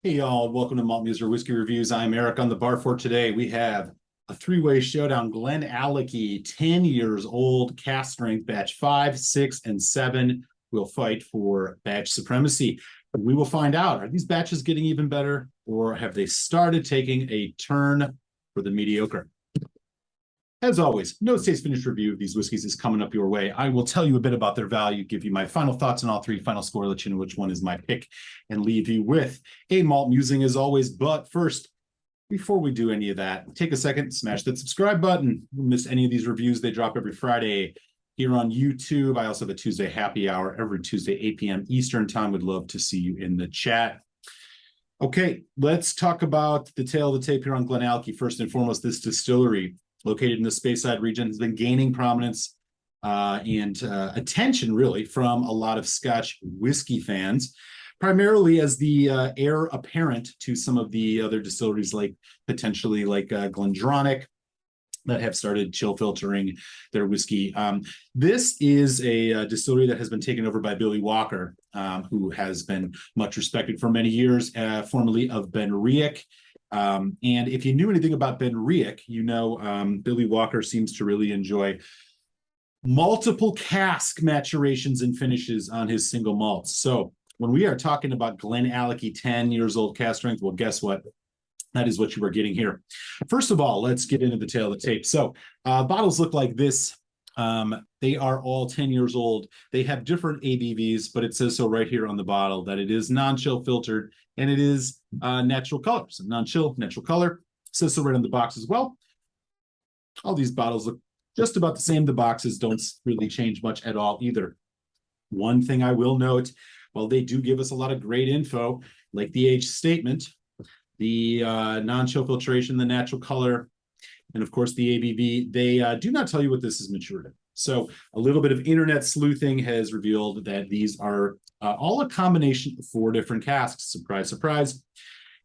Hey y'all, welcome to Malt Muser Whiskey Reviews. I'm Eric. On the bar for today, we have a three-way showdown. Glenallachie, 10 years old, cask strength, batch 5, 6, and 7 will fight for batch supremacy. We will find out, are these batches getting even better, or have they started taking a turn for the mediocre? As always, no taste finish review of these whiskeys is coming up your way. I will tell you a bit about their value, give you my final thoughts on all three, final score, let you know which one is my pick, and leave you with a malt musing as always. But first, before we do any of that, take a second, smash that subscribe button. Don't miss any of these reviews. They drop every Friday here on YouTube. I also have a Tuesday happy hour every Tuesday, 8 p.m. Eastern time. Would love to see you in the chat. Okay, let's talk about the tail of the tape here on Glenallachie. First and foremost, this distillery, located in the Speyside region, has been gaining prominence and attention, really, from a lot of Scotch whiskey fans, primarily as the heir apparent to some of the other distilleries, like potentially like Glenallachie, that have started chill filtering their whiskey. This is a distillery that has been taken over by Billy Walker, who has been much respected for many years, formerly of Ben Riach. And if you knew anything about Ben Riach, you know Billy Walker seems to really enjoy multiple cask maturations and finishes on his single malts. So when we are talking about Glenallachie 10 years old cask strength, well, guess what? That is what you are getting here. First of all, let's get into the tail of the tape. So bottles look like this. They are all 10 years old. They have different ABVs, but it says so right here on the bottle that it is non-chill filtered and it is natural color. So non-chill, natural color. It says so right on the box as well. All these bottles look just about the same. The boxes don't really change much at all either. One thing I will note, while they do give us a lot of great info, like the age statement, the non-chill filtration, the natural color, and of course the ABV, they do not tell you what this is matured in. So a little bit of internet sleuthing has revealed that these are all a combination of 4 different casks. Surprise, surprise.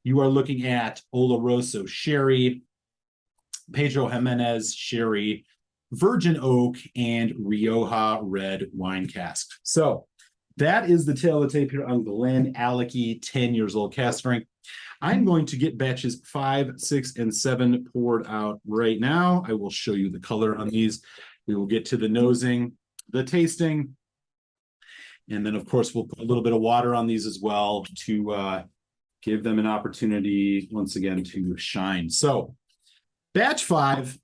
You are looking at Oloroso Sherry, Pedro Jimenez Sherry, Virgin Oak, and Rioja Red Wine Cask. So that is the tail of the tape here on Glenallachie 10 years old cask strength. I'm going to get batches 5, 6, and 7 poured out right now. I will show you the color on these. We will get to the nosing, the tasting, and then, of course, we'll put a little bit of water on these as well to give them an opportunity, once again, to shine. So batch 5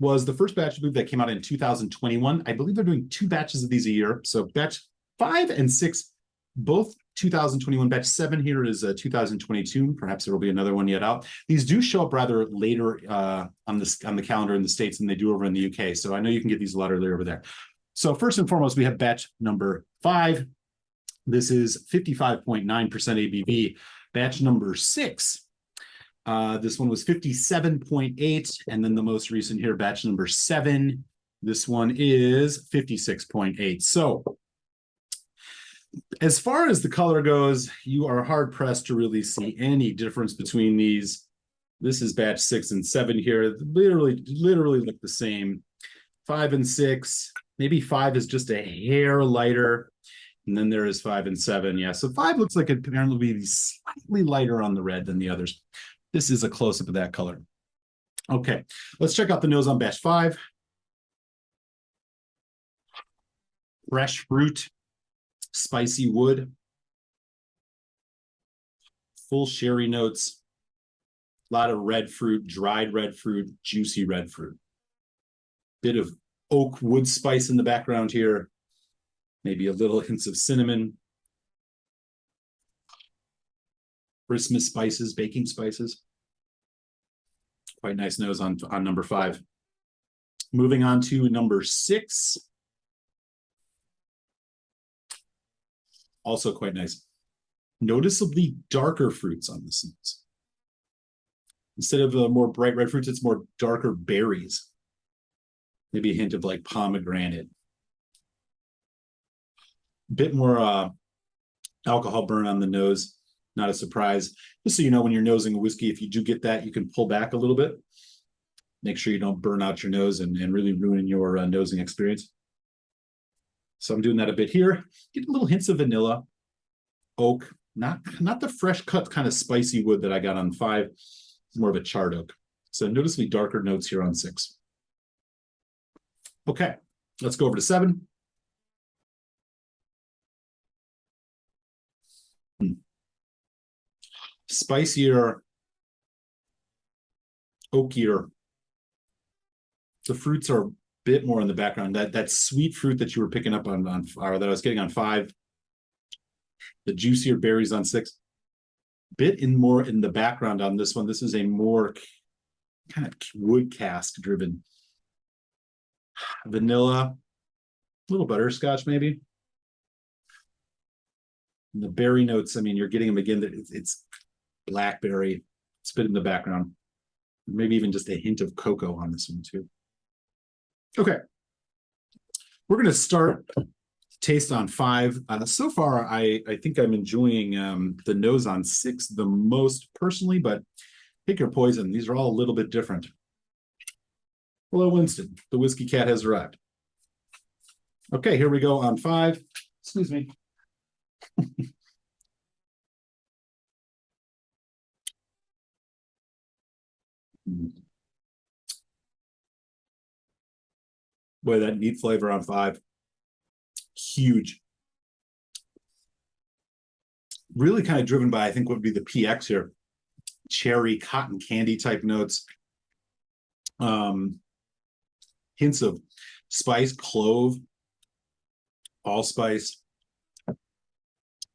was the first batch, I believe, that came out in 2021. I believe they're doing 2 batches of these a year. So batch 5 and 6, both 2021. Batch 7 here is 2022. Perhaps there will be another one yet out. These do show up rather later on the calendar in the States than they do over in the UK. So I know you can get these a lot earlier over there. So first and foremost, we have batch number 5. This is 55.9% ABV. Batch number 6. This one was 57.8. And then the most recent here, batch number 7. This one is 56.8. So as far as the color goes, you are hard pressed to really see any difference between these. This is batch 6 and 7 here. Literally look the same. 5 and 6, maybe 5 is just a hair lighter. And then there is 5 and 7. Yeah, so 5 looks like it apparently will be slightly lighter on the red than the others. This is a close-up of that color. Okay, let's check out the nose on batch 5. Fresh fruit. Spicy wood, full sherry notes, a lot of red fruit, dried red fruit, juicy red fruit. Bit of oak wood spice in the background here, maybe a little hints of cinnamon, Christmas spices, baking spices. Quite nice nose on number 5. Moving on to number 6. Also quite nice. Noticeably darker fruits on this nose. Instead of more bright red fruits, it's more darker berries. Maybe a hint of like pomegranate. A bit more alcohol burn on the nose. Not a surprise. Just so you know, when you're nosing a whiskey, if you do get that, you can pull back a little bit. Make sure you don't burn out your nose and really ruin your nosing experience. So I'm doing that a bit here. Get little hints of vanilla, oak, Not the fresh cut kind of spicy wood that I got on 5. It's more of a charred oak. So noticeably darker notes here on 6. Okay, let's go over to 7. Spicier, oakier. The fruits are a bit more in the background. That sweet fruit that you were picking up on or that I was getting on 5. The juicier berries on 6. Bit more in the background on this one. This is a more kind of wood cask driven. Vanilla, a little butterscotch maybe. And the berry notes, I mean, you're getting them again. It's blackberry. It's a bit in the background. Maybe even just a hint of cocoa on this one too. Okay. We're going to start taste on 5. So far, I think I'm enjoying the nose on 6 the most personally, but pick your poison. These are all a little bit different. Hello, Winston. The whiskey cat has arrived. Okay, here we go on 5. Excuse me. Boy, that neat flavor on 5. Huge. Really kind of driven by, I think, what would be the PX here. Cherry, cotton candy type notes. Hints of spice, clove, allspice.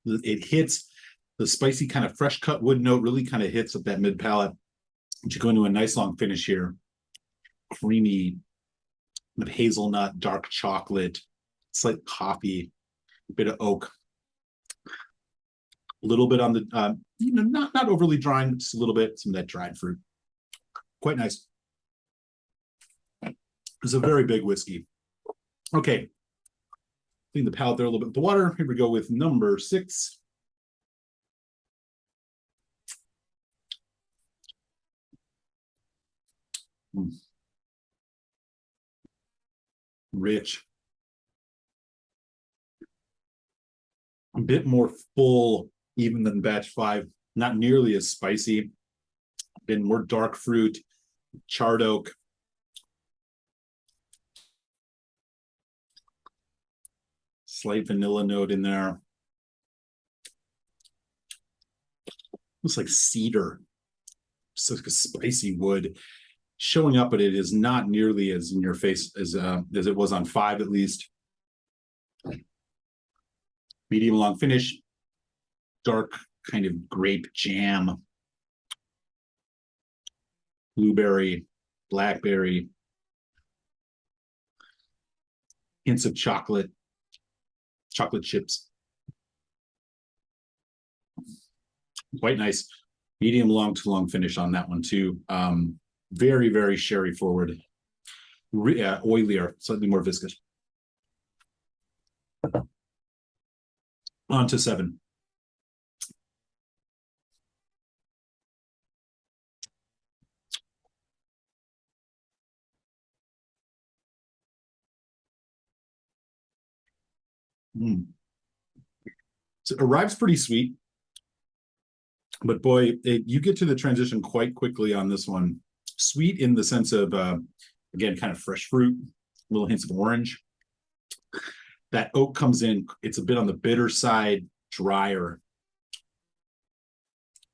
It hits the spicy kind of fresh cut wood note, really kind of hits at that mid palate. You go into a nice long finish here. Creamy, with hazelnut, dark chocolate, slight coffee, a bit of oak. A little bit on the, not overly drying, but just a little bit, some of that dried fruit. Quite nice. It's a very big whiskey. Okay. Clean the palate there a little bit with the water. Here we go with number 6. Rich. A bit more full even than batch 5. Not nearly as spicy. Been more dark fruit, charred oak. Slight vanilla note in there. Looks like cedar. Just like a spicy wood. Showing up, but it is not nearly as in your face as it was on 5 at least. Medium long finish. Dark kind of grape jam. Blueberry, blackberry. Hints of chocolate. Chocolate chips. Quite nice. Medium long to long finish on that one too. Very, very sherry forward. Oilier, slightly more viscous. On to 7. So it arrives pretty sweet, but boy, you get to the transition quite quickly on this one. Sweet in the sense of, again, kind of fresh fruit, little hints of orange. That oak comes in, it's a bit on the bitter side, drier.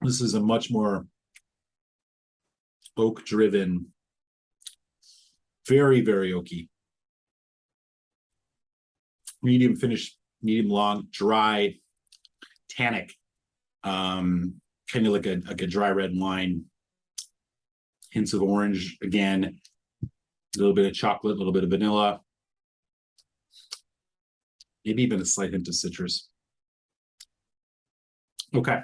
This is a much more oak-driven, very, very oaky. Medium finish, medium long, dry, tannic, kind of like a dry red wine. Hints of orange again, a little bit of chocolate, a little bit of vanilla, maybe even a slight hint of citrus. Okay.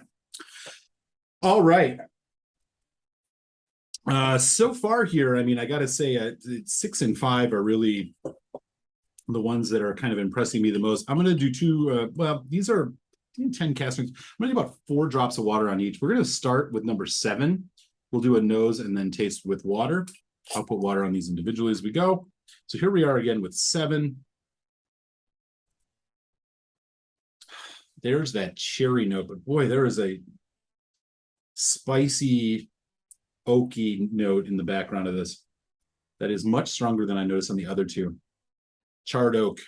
All right. So far here, I mean, I got to say 6 and 5 are really the ones that are kind of impressing me the most. I'm going to do 2, well, these are 10 castings. I'm going to do about 4 drops of water on each. We're going to start with number 7. We'll do a nose and then taste with water. I'll put water on these individually as we go. So here we are again with 7. there's that cherry note, but boy, there is a spicy, oaky note in the background of this that is much stronger than I noticed on the other two. Charred oak,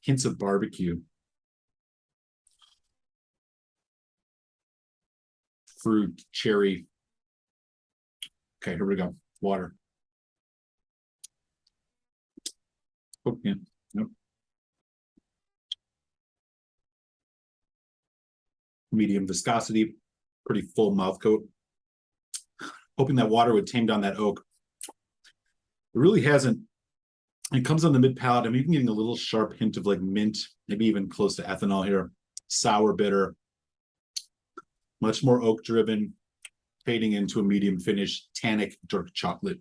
hints of barbecue, fruit, cherry. Okay, here we go. Water. Oh, yeah. Nope. Medium viscosity, pretty full mouth coat. Hoping that water would tame down that oak. It really hasn't. It comes on the mid palate. I'm even getting a little sharp hint of like mint, maybe even close to ethanol here. Sour bitter, much more oak driven, fading into a medium finish, tannic dark chocolate.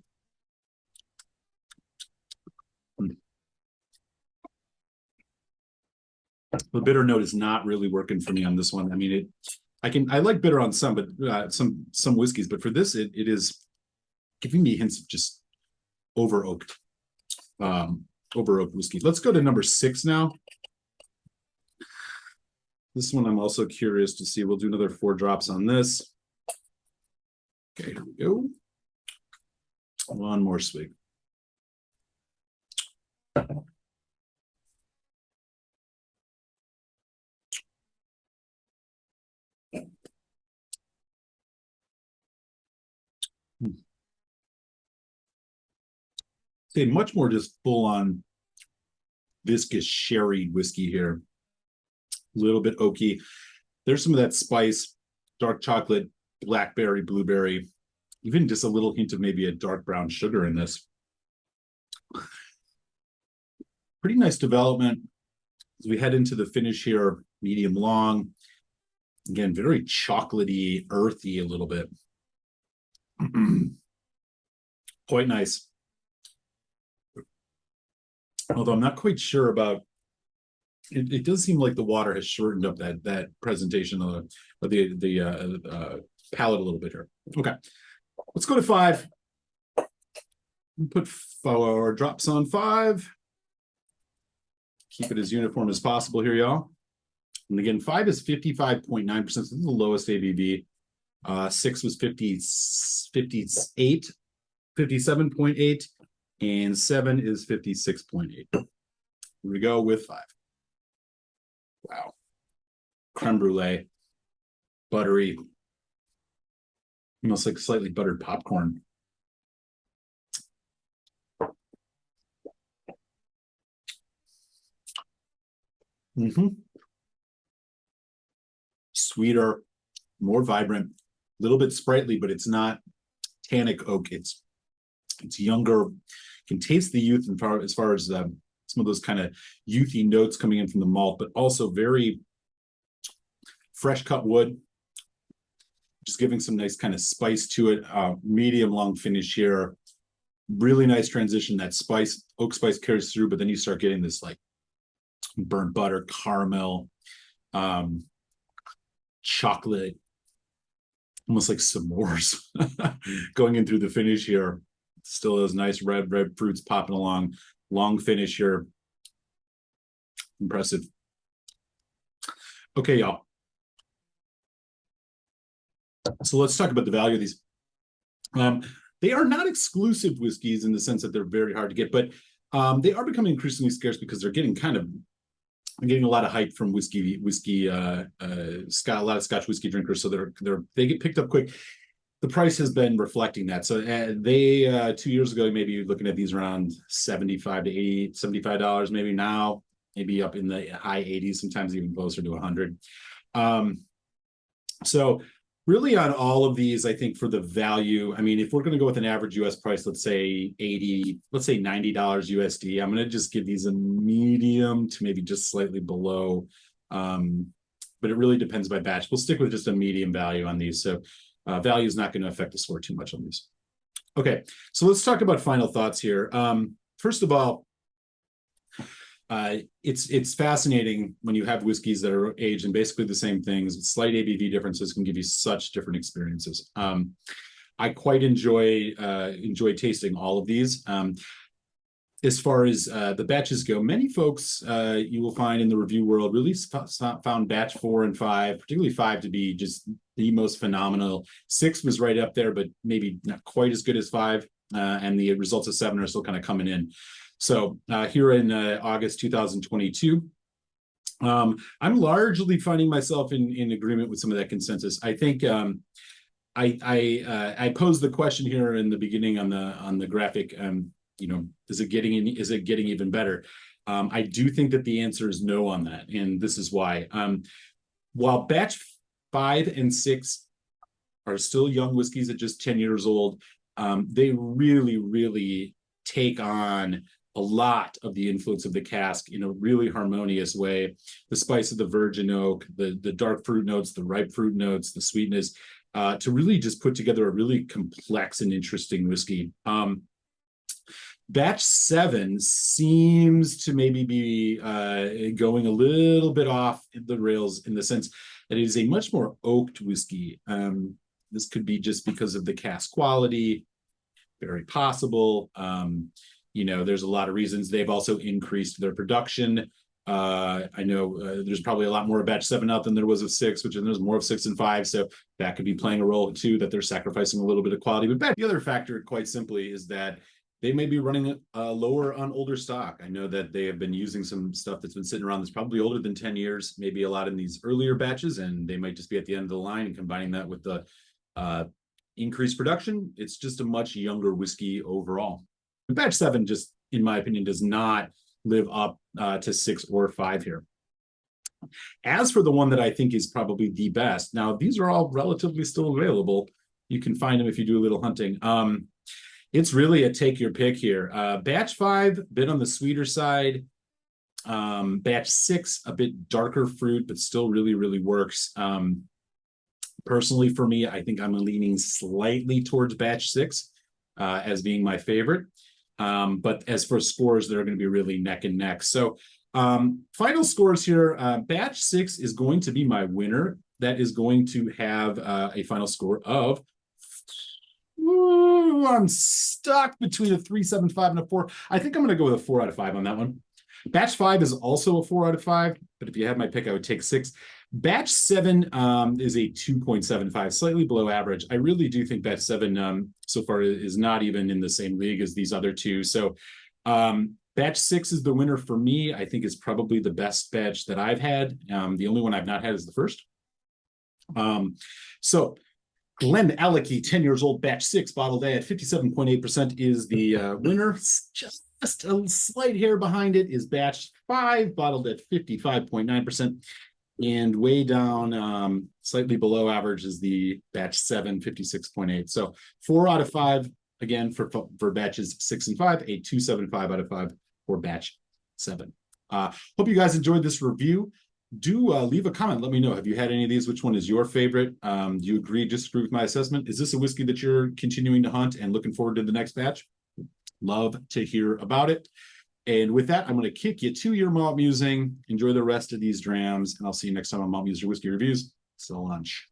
The bitter note is not really working for me on this one. I mean, I like bitter on some, but some whiskeys, but for this, it is giving me hints of just over oaked whiskey. Let's go to number 6 now. This one I'm also curious to see. We'll do another 4 drops on this. Okay, here we go. One more swig. Say much more just full on viscous sherry whiskey here. A little bit oaky. There's some of that spice, dark chocolate, blackberry, blueberry, even just a little hint of maybe a dark brown sugar in this. Pretty nice development as we head into the finish here, medium long. Again, very chocolatey, earthy a little bit. Quite nice. Although I'm not quite sure about it does seem like the water has shortened up that presentation of the palate a little bit here. Okay, let's go to 5. Put 4 drops on 5. Keep it as uniform as possible here, y'all. And again, 5 is 55.9%. So this is the lowest ABV. 6 was 57.8, and 7 is 56.8. Here we go with 5. Wow. Creme brulee, buttery, almost like slightly buttered popcorn. Sweeter, more vibrant, a little bit sprightly, but it's not tannic oak. It's younger. You can taste the youth as far as some of those kind of youthy notes coming in from the malt, but also very fresh cut wood, just giving some nice kind of spice to it. Medium long finish here. Really nice transition. That spice, oak spice carries through, but then you start getting this like burnt butter, caramel, chocolate, almost like s'mores going in through the finish here. Still those nice red fruits popping along. Long finish here. Impressive. Okay, y'all. So let's talk about the value of these. They are not exclusive whiskeys in the sense that they're very hard to get, but they are becoming increasingly scarce because they're getting a lot of hype from a lot of Scotch whiskey drinkers. So they get picked up quick. The price has been reflecting that. So they 2 years ago, maybe you're looking at these around $75 to $80, $75. Maybe now, maybe up in the high 80s, sometimes even closer to 100. So really on all of these, I think for the value, I mean, if we're going to go with an average US price, let's say $90 USD, I'm going to just give these a medium to maybe just slightly below. But it really depends by batch. We'll stick with just a medium value on these. So value is not going to affect the score too much on these. Okay, so let's talk about final thoughts here. First of all, it's fascinating when you have whiskeys that are aged in basically the same things. Slight ABV differences can give you such different experiences. I quite enjoy tasting all of these. as far as the batches go, many folks you will find in the review world really found batch 4 and 5, particularly 5, to be just the most phenomenal. 6 was right up there, but maybe not quite as good as 5. And the results of 7 are still kind of coming in. So here in August 2022, I'm largely finding myself in agreement with some of that consensus. I think I posed the question here in the beginning on the graphic. You know, is it getting even better? I do think that the answer is no on that, and this is why. While batch 5 and 6 are still young whiskeys at just 10 years old, they really take on a lot of the influence of the cask in a really harmonious way. The spice of the virgin oak, the dark fruit notes, the ripe fruit notes, the sweetness, to really just put together a really complex and interesting whiskey. Batch 7 seems to maybe be going a little bit off the rails in the sense that it is a much more oaked whiskey. This could be just because of the cask quality, very possible. You know, there's a lot of reasons. They've also increased their production. I know there's probably a lot more of batch 7 out than there was of 6, which there's more of 6 and 5. So that could be playing a role too, that they're sacrificing a little bit of quality. But the other factor, quite simply, is that they may be running lower on older stock. I know that they have been using some stuff that's been sitting around that's probably older than 10 years, maybe a lot in these earlier batches, and they might just be at the end of the line, and combining that with the increased production, it's just a much younger whiskey overall. Batch 7 just, in my opinion, does not live up to 6 or 5 here. As for the one that I think is probably the best, now these are all relatively still available. You can find them if you do a little hunting. It's really a take your pick here. Batch 5, a bit on the sweeter side. Batch 6, a bit darker fruit, but still really works. Personally, for me, I think I'm leaning slightly towards batch 6 as being my favorite. But as for scores, they're going to be really neck and neck. So final scores here, batch 6 is going to be my winner. That is going to have a final score of, I'm stuck between a 3.75 and a 4. I think I'm going to go with a 4 out of 5 on that one. Batch 5 is also a 4 out of 5, but if you had my pick, I would take 6. Batch 7 is a 2.75, slightly below average. I really do think batch 7 so far is not even in the same league as these other two. So batch 6 is the winner for me. I think it's probably the best batch that I've had. The only one I've not had is the first. So Glenallachie, 10 years old, batch 6, bottled at 57.8% is the winner. Just a slight hair behind it is batch 5, bottled at 55.9%. And way down, slightly below average, is the batch 7, 56.8. So 4 out of 5, again, for batches 6 and 5, a 2.75 out of 5 for batch 7. Hope you guys enjoyed this review. Do leave a comment. Let me know. Have you had any of these? Which one is your favorite? Do you agree, disagree with my assessment? Is this a whiskey that you're continuing to hunt and looking forward to the next batch? Love to hear about it. And with that, I'm going to kick you to your malt musing. Enjoy the rest of these drams, and I'll see you next time on Malt Muser Whiskey Reviews. So lunch.